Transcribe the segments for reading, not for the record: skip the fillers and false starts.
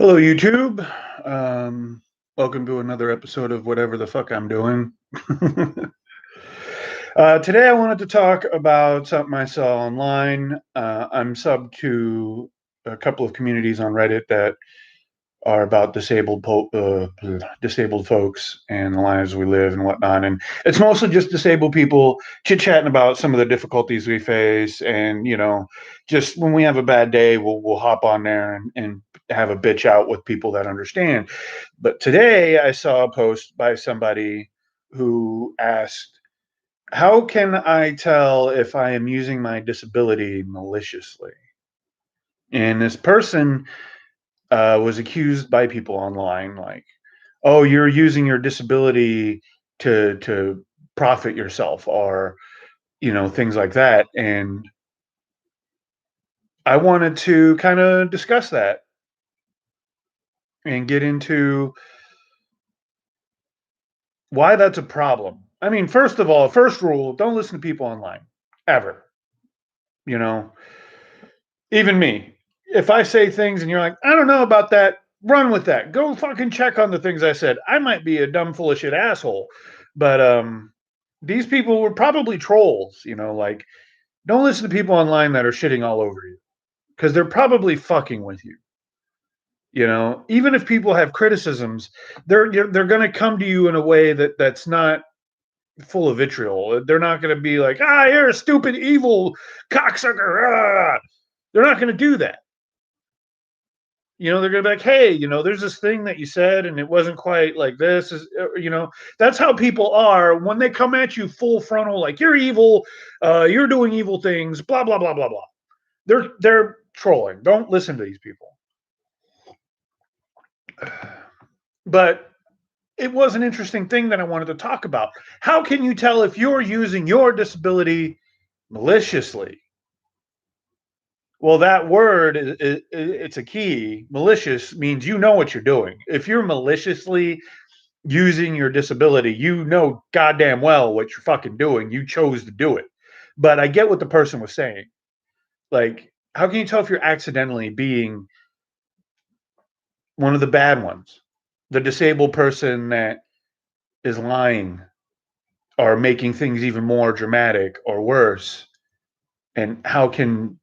Hello, YouTube. Welcome to another episode of whatever the fuck I'm doing. Today, I wanted to talk about something I saw online. I'm sub to a couple of communities on Reddit that are about disabled folks and the lives we live and whatnot. And it's mostly just disabled people chit chatting about some of the difficulties we face. And just when we have a bad day, we'll hop on there and have a bitch out with people that understand. But today, I saw a post by somebody who asked, "How can I tell if I am using my disability maliciously?" And this person was accused by people online, like, "Oh, you're using your disability to profit yourself," or things like that. And I wanted to kind of discuss that and get into why that's a problem. I mean, first of all, first rule: don't listen to people online ever. You know, even me. If I say things and you're like, "I don't know about that," run with that. Go fucking check on the things I said. I might be a dumb, full of shit asshole, but these people were probably trolls. Like, don't listen to people online that are shitting all over you because they're probably fucking with you. Even if people have criticisms, they're going to come to you in a way that's not full of vitriol. They're not going to be like, "Ah, you're a stupid, evil cocksucker." Ah. They're not going to do that. They're going to be like, "Hey, there's this thing that you said and it wasn't quite like this." That's how people are when they come at you full frontal, like, "You're evil, you're doing evil things, blah, blah, blah, blah, blah." They're trolling. Don't listen to these people. But it was an interesting thing that I wanted to talk about. How can you tell if you're using your disability maliciously? Well, that word, it's a key. Malicious means you know what you're doing. If you're maliciously using your disability, you know goddamn well what you're fucking doing. You chose to do it. But I get what the person was saying. Like, how can you tell if you're accidentally being one of the bad ones? The disabled person that is lying or making things even more dramatic or worse. And how can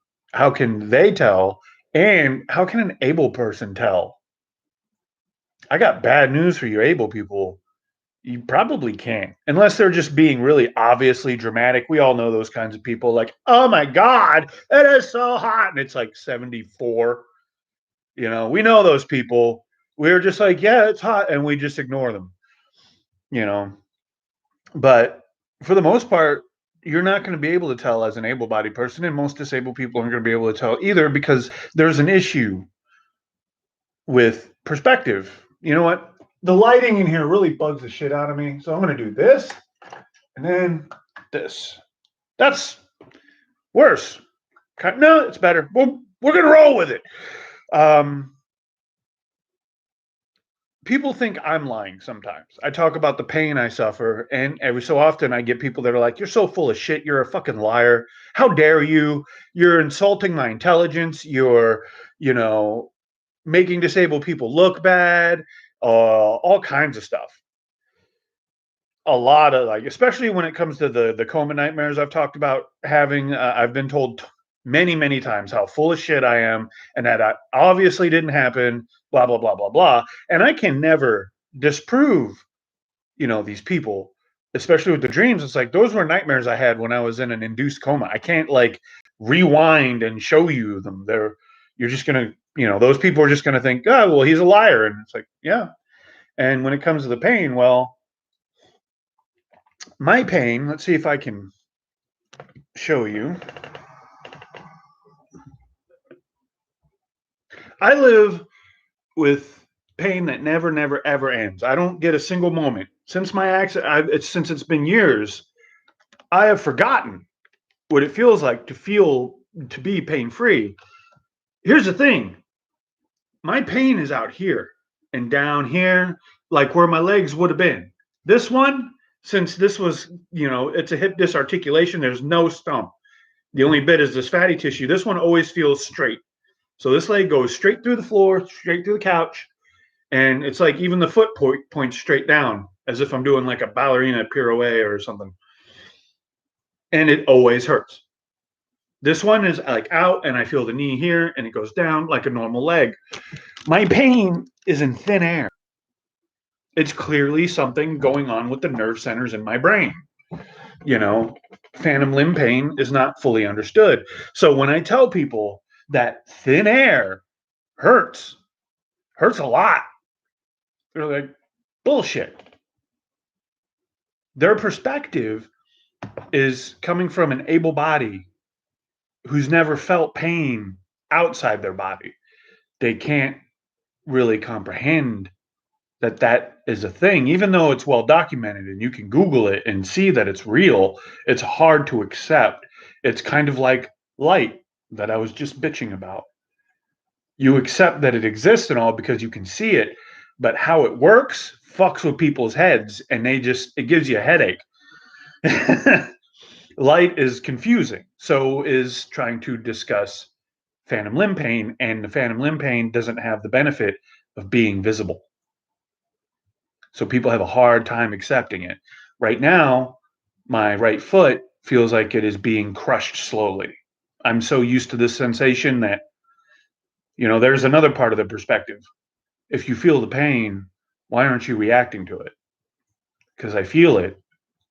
they tell? And how can an able person tell? I got bad news for you able people. You probably can't, unless they're just being really obviously dramatic. We all know those kinds of people, like, "Oh my God, it is so hot." And it's like 74. We know those people. We're just like, "Yeah, it's hot." And we just ignore them, you know. But for the most part, you're not going to be able to tell as an able bodied person. And most disabled people aren't going to be able to tell either because there's an issue with perspective. You know what? The lighting in here really bugs the shit out of me. So I'm going to do this and then this. That's worse. No, it's better. We're going to roll with it. People think I'm lying sometimes. I talk about the pain I suffer, and every so often I get people that are like, "You're so full of shit. You're a fucking liar. How dare you? You're insulting my intelligence. You're, you know, making disabled people look bad." All kinds of stuff. A lot of, like, especially when it comes to the coma nightmares I've talked about having. I've been told many, many times how full of shit I am, and that I obviously didn't happen. Blah blah blah blah blah. And I can never disprove, these people, especially with the dreams. It's like those were nightmares I had when I was in an induced coma. I can't, like, rewind and show you them. You're just gonna, those people are just gonna think, "Oh, well, he's a liar," and it's like, yeah. And when it comes to the pain, well, my pain, let's see if I can show you. I live with pain that never, never, ever ends. I don't get a single moment since my accident. Since it's been years, I have forgotten what it feels like to be pain free. Here's the thing: my pain is out here and down here, like where my legs would have been. This one, since this was, it's a hip disarticulation. There's no stump. The only bit is this fatty tissue. This one always feels straight. So this leg goes straight through the floor, straight through the couch, and it's like even the foot points straight down, as if I'm doing like a ballerina pirouette or something. And it always hurts. This one is like out, and I feel the knee here, and it goes down like a normal leg. My pain is in thin air. It's clearly something going on with the nerve centers in my brain. You know, phantom limb pain is not fully understood. So when I tell people that thin air hurts a lot, they're like, bullshit. Their perspective is coming from an able body who's never felt pain outside their body. They can't really comprehend that that is a thing, even though it's well documented and you can Google it and see that it's real. It's hard to accept. It's kind of like light that I was just bitching about. You accept that it exists and all because you can see it, but how it works fucks with people's heads, and it gives you a headache. Light is confusing. So is trying to discuss phantom limb pain, and the phantom limb pain doesn't have the benefit of being visible. So people have a hard time accepting it. Right now, my right foot feels like it is being crushed slowly. I'm so used to this sensation that, there's another part of the perspective. If you feel the pain, why aren't you reacting to it? Because I feel it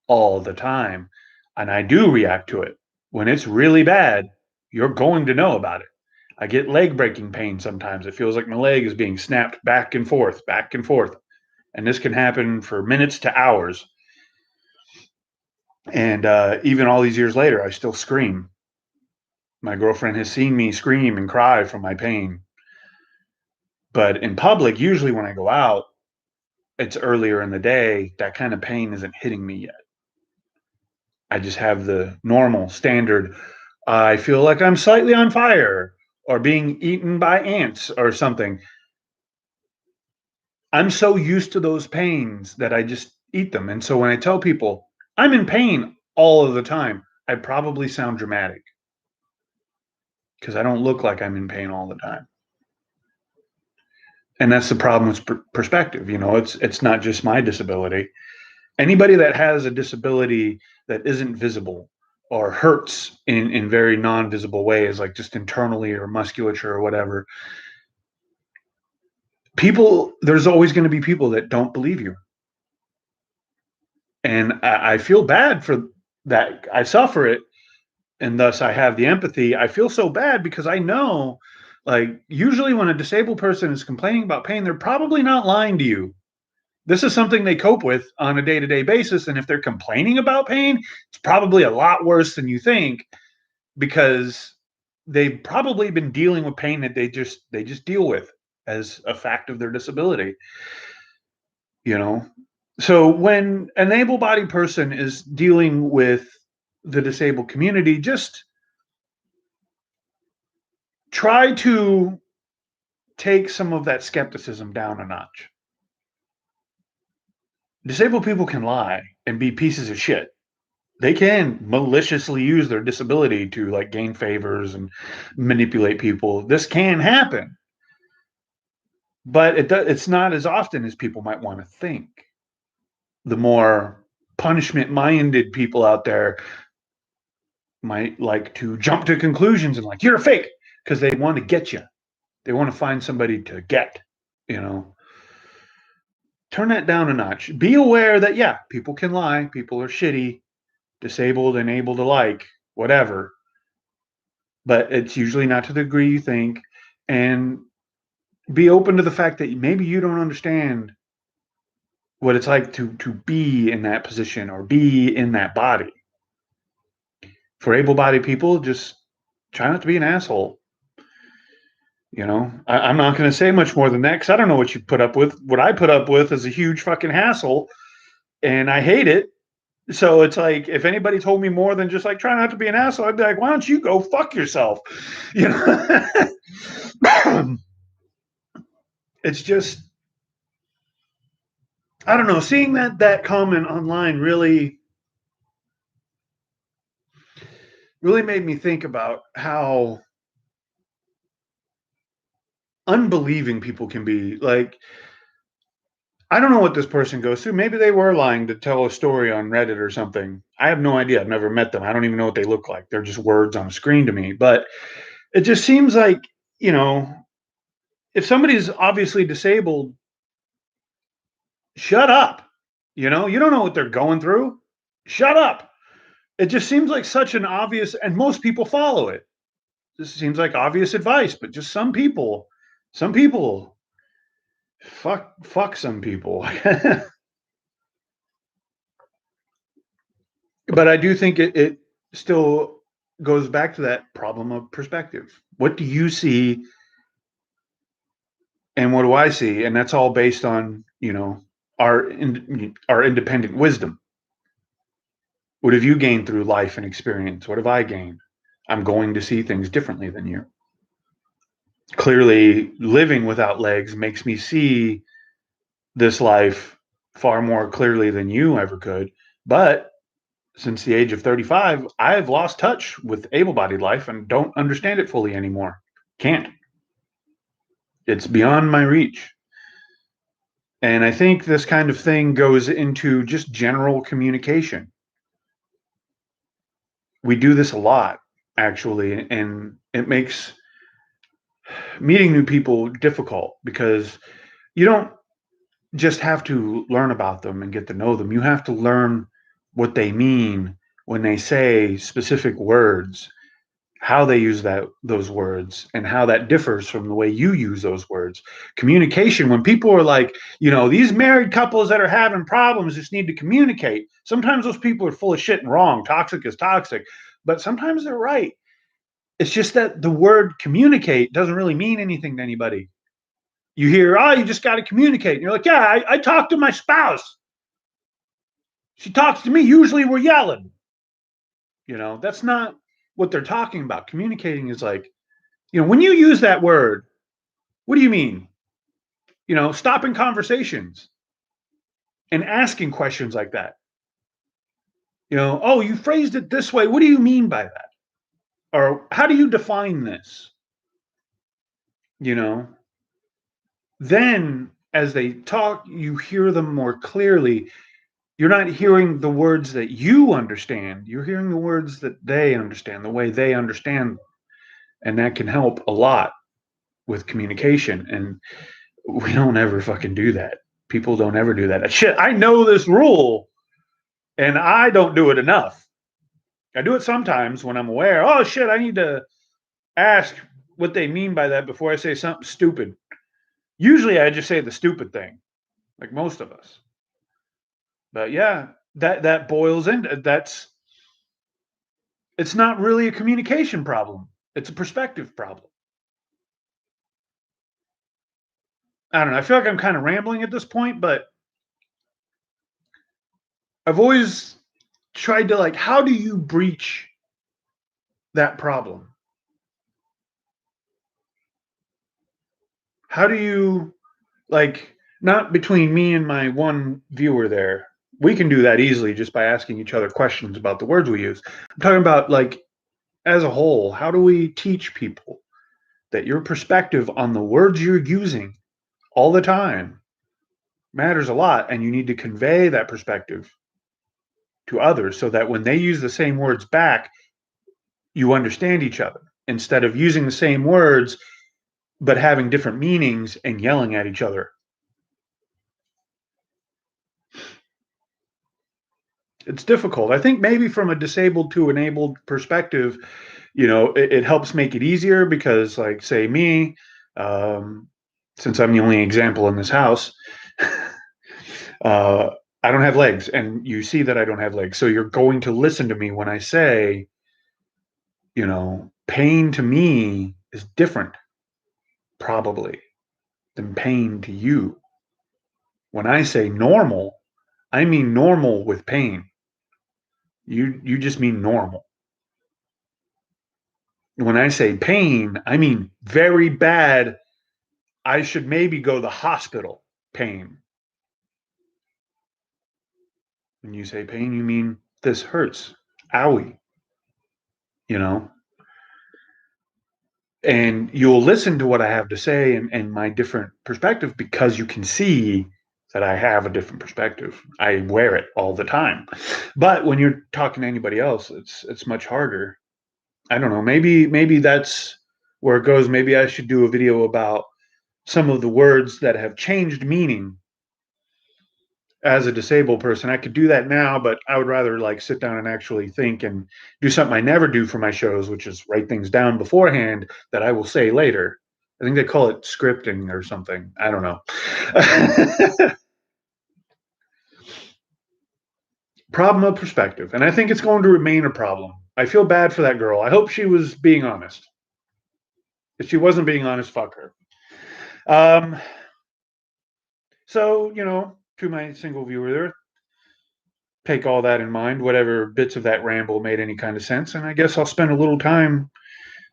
all the time, and I do react to it. When it's really bad, you're going to know about it. I get leg breaking pain sometimes. It feels like my leg is being snapped back and forth, back and forth. And this can happen for minutes to hours. And even all these years later, I still scream. My girlfriend has seen me scream and cry from my pain. But in public, usually when I go out, it's earlier in the day. That kind of pain isn't hitting me yet. I just have the normal standard. I feel like I'm slightly on fire or being eaten by ants or something. I'm so used to those pains that I just eat them. And so when I tell people I'm in pain all of the time, I probably sound dramatic because I don't look like I'm in pain all the time. And that's the problem with perspective. It's not just my disability. Anybody that has a disability that isn't visible or hurts in very non-visible ways, like just internally or musculature or whatever, there's always going to be people that don't believe you. And I feel bad for that. I suffer it, and thus I have the empathy. I feel so bad because I know, like, usually when a disabled person is complaining about pain, they're probably not lying to you. This is something they cope with on a day-to-day basis, and if they're complaining about pain, it's probably a lot worse than you think, because they've probably been dealing with pain that they just deal with as a fact of their disability. So when an able-bodied person is dealing with the disabled community, just try to take some of that skepticism down a notch. Disabled people can lie and be pieces of shit. They can maliciously use their disability to like gain favors and manipulate people. This can happen, but it's not as often as people might want to think. The more punishment-minded people out there might like to jump to conclusions and like, you're a fake, because they want to get you. They want to find somebody to get, you know. Turn that down a notch. Be aware that, yeah, people can lie. People are shitty, disabled, and able to like, whatever. But it's usually not to the degree you think. And be open to the fact that maybe you don't understand what it's like to be in that position or be in that body. For able-bodied people, just try not to be an asshole. I'm not going to say much more than that because I don't know what you put up with. What I put up with is a huge fucking hassle, and I hate it. So it's like, if anybody told me more than just like try not to be an asshole, I'd be like, why don't you go fuck yourself? It's just, I don't know. Seeing that comment online really made me think about how unbelieving people can be. Like, I don't know what this person goes through. Maybe they were lying to tell a story on Reddit or something. I have no idea. I've never met them. I don't even know what they look like. They're just words on a screen to me. But it just seems like, you know, if somebody's obviously disabled, shut up. You know, you don't know what they're going through. Shut up. It just seems like such an obvious, and most people follow it. This seems like obvious advice, but just some people, fuck some people. But I do think it still goes back to that problem of perspective. What do you see, and what do I see? And that's all based on, you know, our independent wisdom. What have you gained through life and experience? What have I gained? I'm going to see things differently than you. Clearly, living without legs makes me see this life far more clearly than you ever could. But since the age of 35, I've lost touch with able bodied life and don't understand it fully anymore. Can't. It's beyond my reach. And I think this kind of thing goes into just general communication. We do this a lot, actually, and it makes meeting new people difficult because you don't just have to learn about them and get to know them. You have to learn what they mean when they say specific words, how they use those words, and how that differs from the way you use those words. Communication, when people are like, you know, these married couples that are having problems just need to communicate. Sometimes those people are full of shit and wrong. Toxic is toxic, but sometimes they're right. It's just that the word communicate doesn't really mean anything to anybody. You hear, oh, you just got to communicate. And you're like, yeah, I talk to my spouse. She talks to me. Usually we're yelling. You know, that's not what they're talking about. Communicating is like, you know, when you use that word, what do you mean? You know, stopping conversations and asking questions like that. You know, oh, you phrased it this way. What do you mean by that? Or how do you define this? You know, then as they talk, you hear them more clearly. You're not hearing the words that you understand. You're hearing the words that they understand, the way they understand them. And that can help a lot with communication. And we don't ever fucking do that. People don't ever do that. Shit, I know this rule and I don't do it enough. I do it sometimes when I'm aware. Oh shit, I need to ask what they mean by that before I say something stupid. Usually I just say the stupid thing, like most of us. But yeah, that boils into that's it's not really a communication problem. It's a perspective problem. I don't know. I feel like I'm kind of rambling at this point, but I've always tried to like, how do you breach that problem? How do you like not between me and my one viewer there? We can do that easily just by asking each other questions about the words we use. I'm talking about like as a whole, how do we teach people that your perspective on the words you're using all the time matters a lot and you need to convey that perspective to others so that when they use the same words back, you understand each other instead of using the same words but having different meanings and yelling at each other. It's difficult. I think maybe from a disabled to enabled perspective, you know, it helps make it easier because, like, say me, um, since I'm the only example in this house, uh, I don't have legs, and you see that I don't have legs. So you're going to listen to me when I say, you know, pain to me is different, probably, than pain to you. When I say normal, I mean normal with pain. You just mean normal. When I say pain, I mean very bad. I should maybe go to the hospital pain. When you say pain, you mean this hurts. Owie. You know? and you'll listen to what I have to say and my different perspective because you can see that I have a different perspective. I wear it all the time. But when you're talking to anybody else, it's much harder. I don't know. Maybe that's where it goes. Maybe I should do a video about some of the words that have changed meaning as a disabled person. I could do that now, but I would rather like sit down and actually think and do something I never do for my shows, which is write things down beforehand that I will say later. I think they call it scripting or something. I don't know. Problem of perspective. And I think it's going to remain a problem. I feel bad for that girl. I hope she was being honest. If she wasn't being honest, fuck her. Um, so, to my single viewer there, take all that in mind, whatever bits of that ramble made any kind of sense. And I guess I'll spend a little time.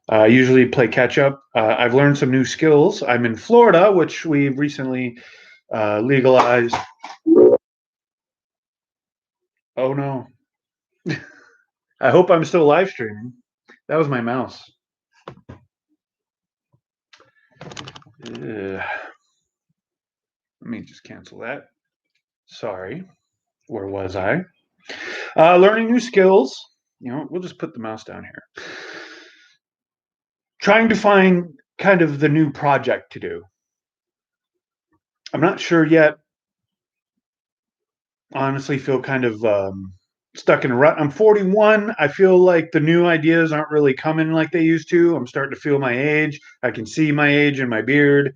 I usually play catch up. I've learned some new skills. I'm in Florida, which we've recently legalized. Oh no. I hope I'm still live streaming. That was my mouse. Let me just cancel that. Sorry. Where was I? Learning new skills. We'll just put the mouse down here. Trying to find kind of the new project to do. I'm not sure yet. Honestly, feel kind of stuck in a rut. I'm 41. I feel like the new ideas aren't really coming like they used to. I'm starting to feel my age. I can see my age in my beard.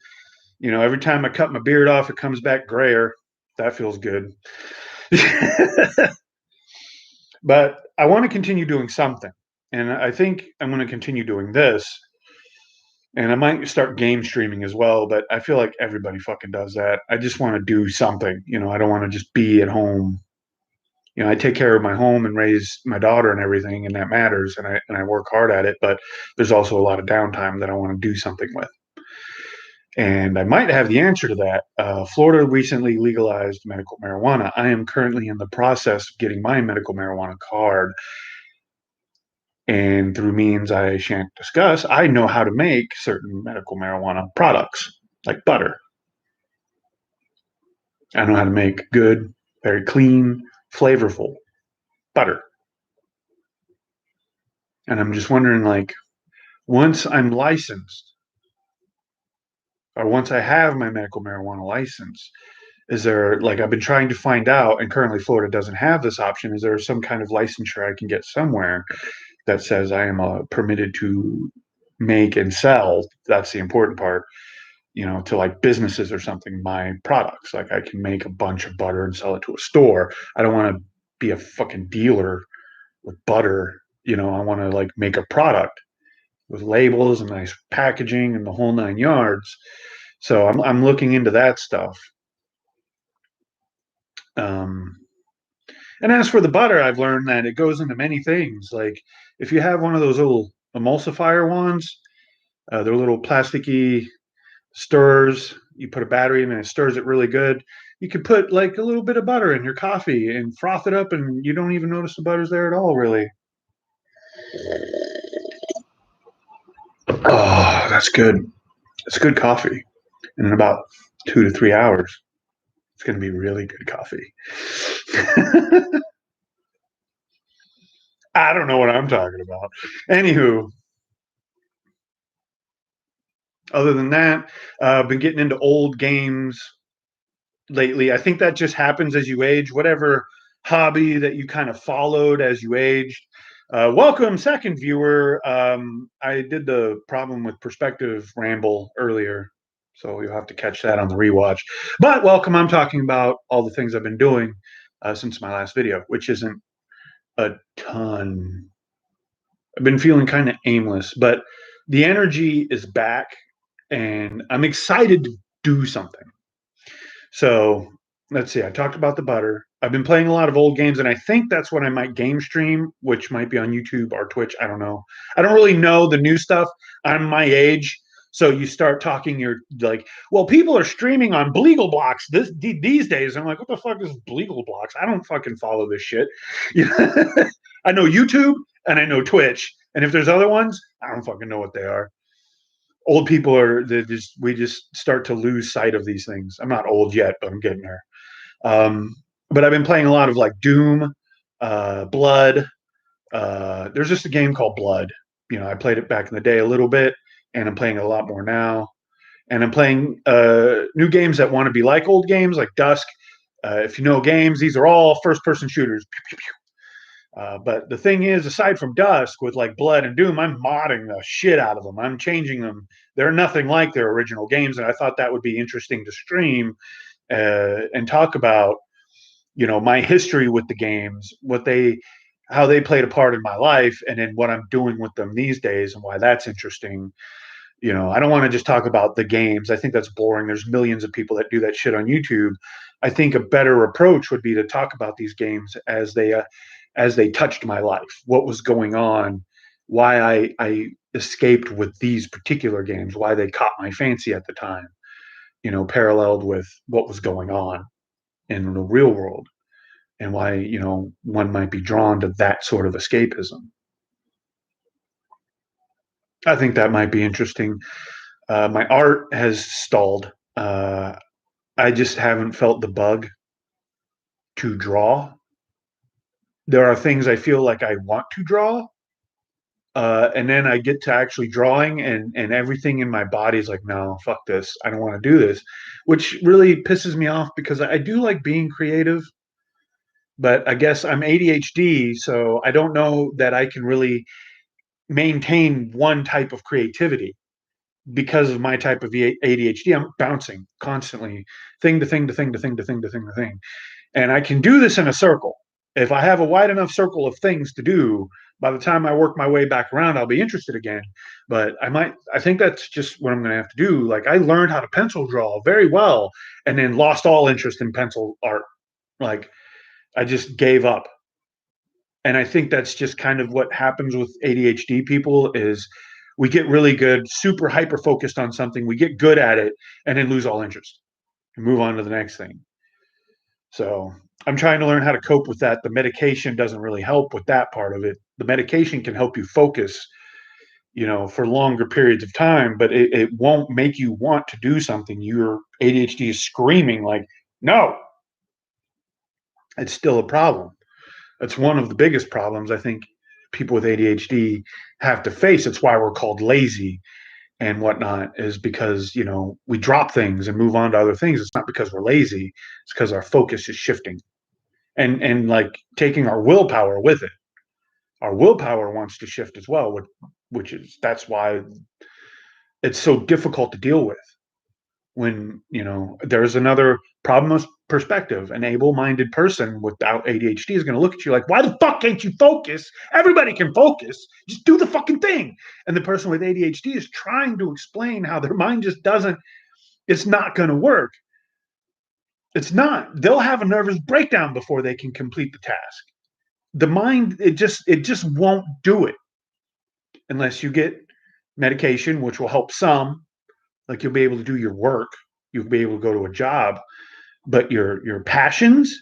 Every time I cut my beard off, it comes back grayer. That feels good. But I want to continue doing something. And I think I'm going to continue doing this. And I might start game streaming as well, but I feel like everybody fucking does that. I just want to do something. I don't want to just be at home. I take care of my home and raise my daughter and everything, and that matters. And I work hard at it, but there's also a lot of downtime that I want to do something with. And I might have the answer to that. Florida recently legalized medical marijuana. I am currently in the process of getting my medical marijuana card. And through means I shan't discuss, I know how to make certain medical marijuana products, like butter. I know how to make good, very clean, flavorful butter. And I'm just wondering, like, once I'm licensed, or once I have my medical marijuana license, is there, like, I've been trying to find out, and currently Florida doesn't have this option. Is there some kind of licensure I can get somewhere that says I am permitted to make and sell? That's the important part, to like businesses or something, my products. Like I can make a bunch of butter and sell it to a store. I don't want to be a fucking dealer with butter. I want to like make a product with labels and nice packaging and the whole nine yards. So I'm looking into that stuff. Um, and as for the butter, I've learned that it goes into many things. Like if you have one of those little emulsifier wands, they're little plasticky stirrers. You put a battery in and it stirs it really good. You could put like a little bit of butter in your coffee and froth it up, and you don't even notice the butter's there at all, really. Oh, that's good. It's good coffee. And in about 2 to 3 hours, it's going to be really good coffee. I don't know what I'm talking about. Anywho, other than that, I've been getting into old games lately. I think that just happens as you age. Whatever hobby that you kind of followed as you aged. Welcome, second viewer. I did the problem with perspective ramble earlier, so you'll have to catch that on the rewatch. But welcome. I'm talking about all the things I've been doing since my last video, which isn't a ton. I've been feeling kind of aimless, but the energy is back, and I'm excited to do something. So let's see. I talked about the butter. I've been playing a lot of old games, and I think that's what I might game stream, which might be on YouTube or Twitch. I don't know. I don't really know the new stuff. I'm my age. So you start talking, you're like, well, people are streaming on Bleagle Blocks these days. I'm like, what the fuck is Bleagle Blocks? I don't fucking follow this shit. I know YouTube and I know Twitch. And if there's other ones, I don't fucking know what they are. Old people are we just start to lose sight of these things. I'm not old yet, but I'm getting there. But I've been playing a lot of like Doom, Blood. There's just a game called Blood. I played it back in the day a little bit, and I'm playing it a lot more now. And I'm playing new games that want to be like old games, like Dusk. If you know games, these are all first-person shooters. But the thing is, aside from Dusk with like Blood and Doom, I'm modding the shit out of them. I'm changing them. They're nothing like their original games, and I thought that would be interesting to stream and talk about. My history with the games, how they played a part in my life, and then what I'm doing with them these days, and why that's interesting. I don't want to just talk about the games. I think that's boring. There's millions of people that do that shit on YouTube. I think a better approach would be to talk about these games as they touched my life, what was going on, why I escaped with these particular games, why they caught my fancy at the time, paralleled with what was going on in the real world, and why, one might be drawn to that sort of escapism. I think that might be interesting. My art has stalled. I just haven't felt the bug to draw. There are things I feel like I want to draw, and then I get to actually drawing, and everything in my body is like, no, fuck this. I don't want to do this, which really pisses me off because I do like being creative, but I guess I'm ADHD, so I don't know that I can really maintain one type of creativity because of my type of ADHD. I'm bouncing constantly, thing to thing to thing to thing to thing to thing to thing. And I can do this in a circle. If I have a wide enough circle of things to do, by the time I work my way back around, I'll be interested again. But I think that's just what I'm going to have to do. Like, I learned how to pencil draw very well and then lost all interest in pencil art. Like, I just gave up. And I think that's just kind of what happens with ADHD people is we get really good, super hyper focused on something, we get good at it, and then lose all interest and move on to the next thing. So I'm trying to learn how to cope with that. The medication doesn't really help with that part of it. The medication can help you focus, for longer periods of time, but it won't make you want to do something. Your ADHD is screaming like, no, it's still a problem. It's one of the biggest problems I think people with ADHD have to face. It's why we're called lazy and whatnot, is because, we drop things and move on to other things. It's not because we're lazy, it's because our focus is shifting and like taking our willpower with it. Our willpower wants to shift as well, that's why it's so difficult to deal with. When there's another problem of perspective, an able-minded person without ADHD is going to look at you like, why the fuck can't you focus? Everybody can focus, just do the fucking thing. And the person with ADHD is trying to explain how their mind just doesn't, it's not going to work. It's not. They'll have a nervous breakdown before they can complete the task. The mind, it just won't do it unless you get medication, which will help some. Like, you'll be able to do your work, you'll be able to go to a job, but your passions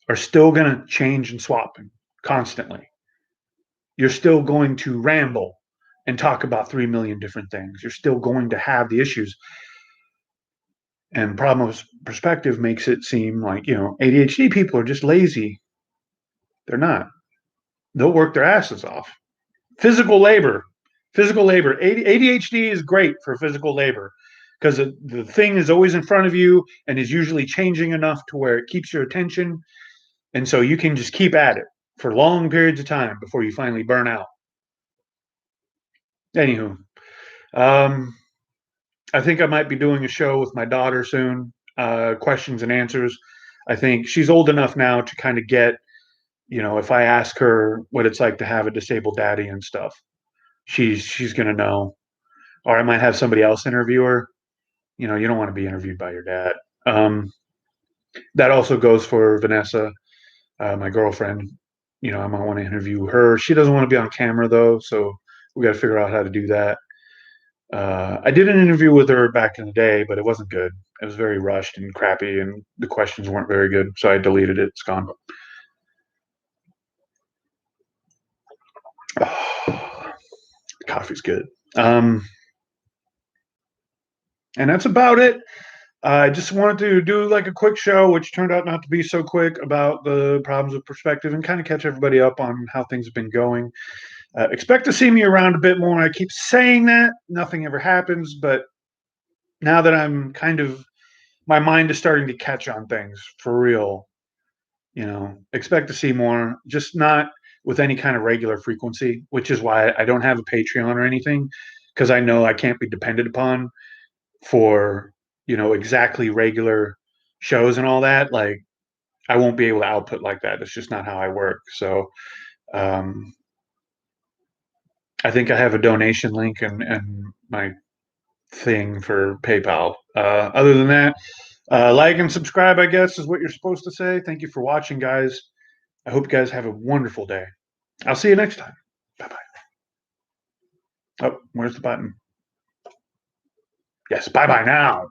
are still going to change and swap constantly. You're still going to ramble and talk about 3 million different things. You're still going to have the issues. And problem of perspective makes it seem like, ADHD people are just lazy. They're not. They'll work their asses off. Physical labor. Physical labor. ADHD is great for physical labor because the thing is always in front of you and is usually changing enough to where it keeps your attention. And so you can just keep at it for long periods of time before you finally burn out. Anywho, um, I think I might be doing a show with my daughter soon, questions and answers. I think she's old enough now to kind of get, if I ask her what it's like to have a disabled daddy and stuff, she's gonna know. Or I might have somebody else interview her. You don't want to be interviewed by your dad. That also goes for Vanessa, my girlfriend. I might want to interview her. She doesn't want to be on camera though, so we got to figure out how to do that. I did an interview with her back in the day, but it wasn't good. It was very rushed and crappy, and the questions weren't very good, so I deleted it. It's gone. Oh, coffee's good. Um, And that's about it. I just wanted to do like a quick show, which turned out not to be so quick, about the problems of perspective and kind of catch everybody up on how things have been going. Expect to see me around a bit more. I keep saying that, nothing ever happens, but now that I'm kind of, my mind is starting to catch on things for real, expect to see more, just not with any kind of regular frequency, which is why I don't have a Patreon or anything, because I know I can't be depended upon for, exactly regular shows and all that. Like, I won't be able to output like that. It's just not how I work. So, um, I think I have a donation link and my thing for PayPal. Other than that, like and subscribe, I guess, is what you're supposed to say. Thank you for watching, guys. I hope you guys have a wonderful day. I'll see you next time. Bye bye. Oh, where's the button? Yes, bye bye now.